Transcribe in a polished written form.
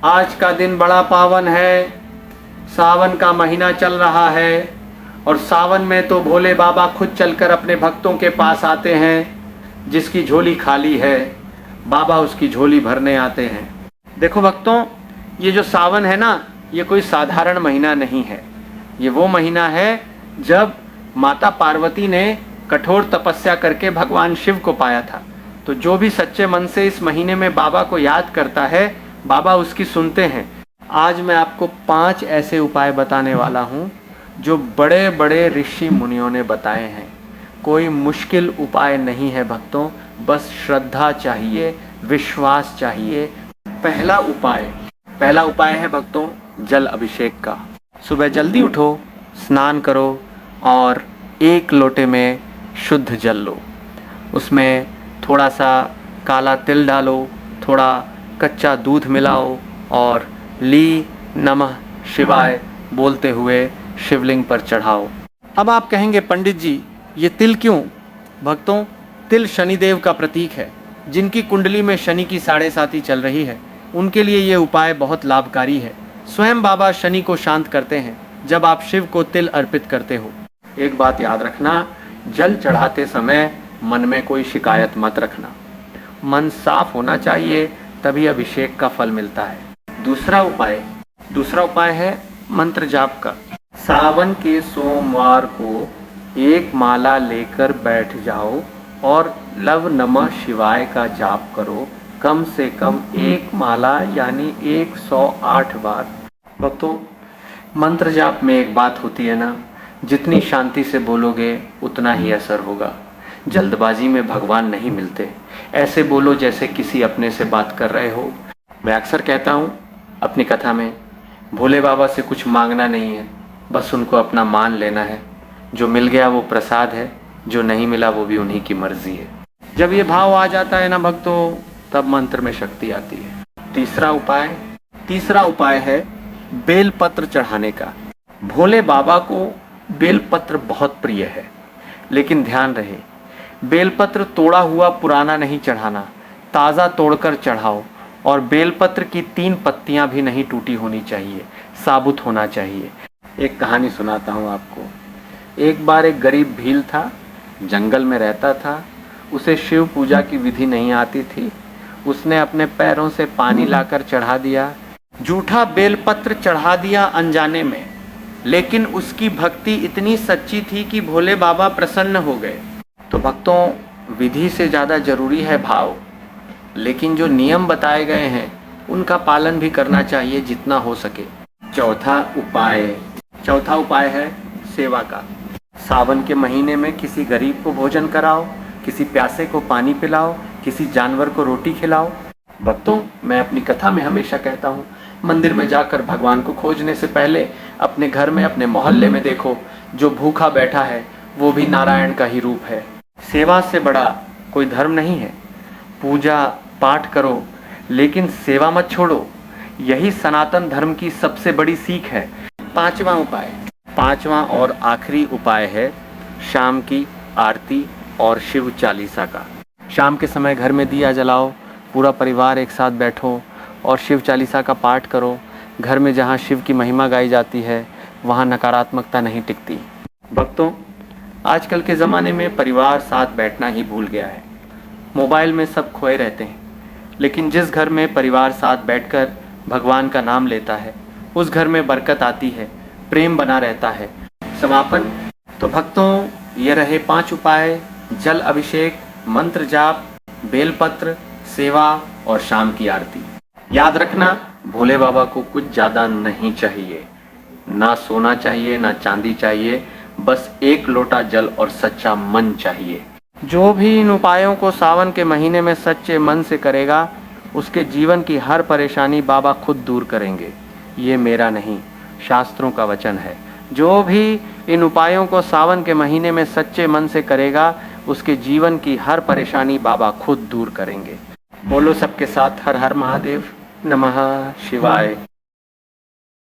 आज का दिन बड़ा पावन है। सावन का महीना चल रहा है और सावन में तो भोले बाबा खुद चलकर अपने भक्तों के पास आते हैं। जिसकी झोली खाली है बाबा उसकी झोली भरने आते हैं। देखो भक्तों, ये जो सावन है ना, ये कोई साधारण महीना नहीं है। ये वो महीना है जब माता पार्वती ने कठोर तपस्या करके भगवान शिव को पाया था। तो जो भी सच्चे मन से इस महीने में बाबा को याद करता है, बाबा उसकी सुनते हैं। आज मैं आपको 5 ऐसे उपाय बताने वाला हूँ जो बड़े बड़े ऋषि मुनियों ने बताए हैं। कोई मुश्किल उपाय नहीं है भक्तों, बस श्रद्धा चाहिए, विश्वास चाहिए। पहला उपाय है भक्तों, जल अभिषेक का। सुबह जल्दी उठो, स्नान करो और 1 लोटे में शुद्ध जल लो। उसमें थोड़ा सा काला तिल डालो, थोड़ा कच्चा दूध मिलाओ और ली नमः शिवाय बोलते हुए शिवलिंग पर चढ़ाओ। अब आप कहेंगे पंडित जी ये तिल क्यों? भक्तों, तिल शनिदेव का प्रतीक है। जिनकी कुंडली में शनि की 7.5 चल रही है उनके लिए ये उपाय बहुत लाभकारी है। स्वयं बाबा शनि को शांत करते हैं जब आप शिव को तिल अर्पित करते हो। एक बात याद रखना, जल चढ़ाते समय मन में कोई शिकायत मत रखना। मन साफ होना चाहिए, तभी अभिषेक का फल मिलता है। दूसरा उपाय है मंत्र जाप का। सावन के सोमवार को 1 माला लेकर बैठ जाओ और लव नमः शिवाय का जाप करो। कम से कम 1 माला यानी 108 बार। भक्तों, मंत्र जाप में एक बात होती है ना, जितनी शांति से बोलोगे उतना ही असर होगा। जल्दबाजी में भगवान नहीं मिलते। ऐसे बोलो जैसे किसी अपने से बात कर रहे हो। मैं अक्सर कहता हूँ अपनी कथा में, भोले बाबा से कुछ मांगना नहीं है, बस उनको अपना मान लेना है। जो मिल गया वो प्रसाद है, जो नहीं मिला वो भी उन्हीं की मर्जी है। जब ये भाव आ जाता है ना भक्तों, तब मंत्र में शक्ति आती है। तीसरा उपाय है बेलपत्र चढ़ाने का। भोले बाबा को बेलपत्र बहुत प्रिय है, लेकिन ध्यान रहे बेलपत्र तोड़ा हुआ पुराना नहीं चढ़ाना, ताज़ा तोड़कर चढ़ाओ। और बेलपत्र की 3 पत्तियां भी नहीं टूटी होनी चाहिए, साबुत होना चाहिए। एक कहानी सुनाता हूँ आपको। एक बार एक गरीब भील था, जंगल में रहता था। उसे शिव पूजा की विधि नहीं आती थी। उसने अपने पैरों से पानी लाकर चढ़ा दिया, जूठा बेलपत्र चढ़ा दिया अनजाने में। लेकिन उसकी भक्ति इतनी सच्ची थी कि भोले बाबा प्रसन्न हो गए। तो भक्तों, विधि से ज़्यादा जरूरी है भाव। लेकिन जो नियम बताए गए हैं उनका पालन भी करना चाहिए जितना हो सके। चौथा उपाय है सेवा का। सावन के महीने में किसी गरीब को भोजन कराओ, किसी प्यासे को पानी पिलाओ, किसी जानवर को रोटी खिलाओ। भक्तों, मैं अपनी कथा में हमेशा कहता हूँ, मंदिर में जाकर भगवान को खोजने से पहले अपने घर में, अपने मोहल्ले में देखो, जो भूखा बैठा है वो भी नारायण का ही रूप है। सेवा से बड़ा कोई धर्म नहीं है। पूजा पाठ करो लेकिन सेवा मत छोड़ो, यही सनातन धर्म की सबसे बड़ी सीख है। पांचवा और आखिरी उपाय है शाम की आरती और शिव चालीसा का। शाम के समय घर में दिया जलाओ, पूरा परिवार एक साथ बैठो और शिव चालीसा का पाठ करो। घर में जहाँ शिव की महिमा गाई जाती है वहाँ नकारात्मकता नहीं टिकती। भक्तों, आजकल के ज़माने में परिवार साथ बैठना ही भूल गया है। मोबाइल में सब खोए रहते हैं। लेकिन जिस घर में परिवार साथ बैठकर भगवान का नाम लेता है उस घर में बरकत आती है, प्रेम बना रहता है। समापन। तो भक्तों, ये रहे 5 उपाय: जल अभिषेक, मंत्र जाप, बेलपत्र, सेवा और शाम की आरती। याद रखना, भोले बाबा को कुछ ज़्यादा नहीं चाहिए, ना सोना चाहिए, ना चांदी चाहिए, बस 1 लोटा जल और सच्चा मन चाहिए। जो भी इन उपायों को सावन के महीने में सच्चे मन से करेगा उसके जीवन की हर परेशानी बाबा खुद दूर करेंगे। ये मेरा नहीं, शास्त्रों का वचन है। जो भी इन उपायों को सावन के महीने में सच्चे मन से करेगा उसके जीवन की हर परेशानी बाबा खुद दूर करेंगे। बोलो सबके साथ हर हर महादेव, नमः शिवाय।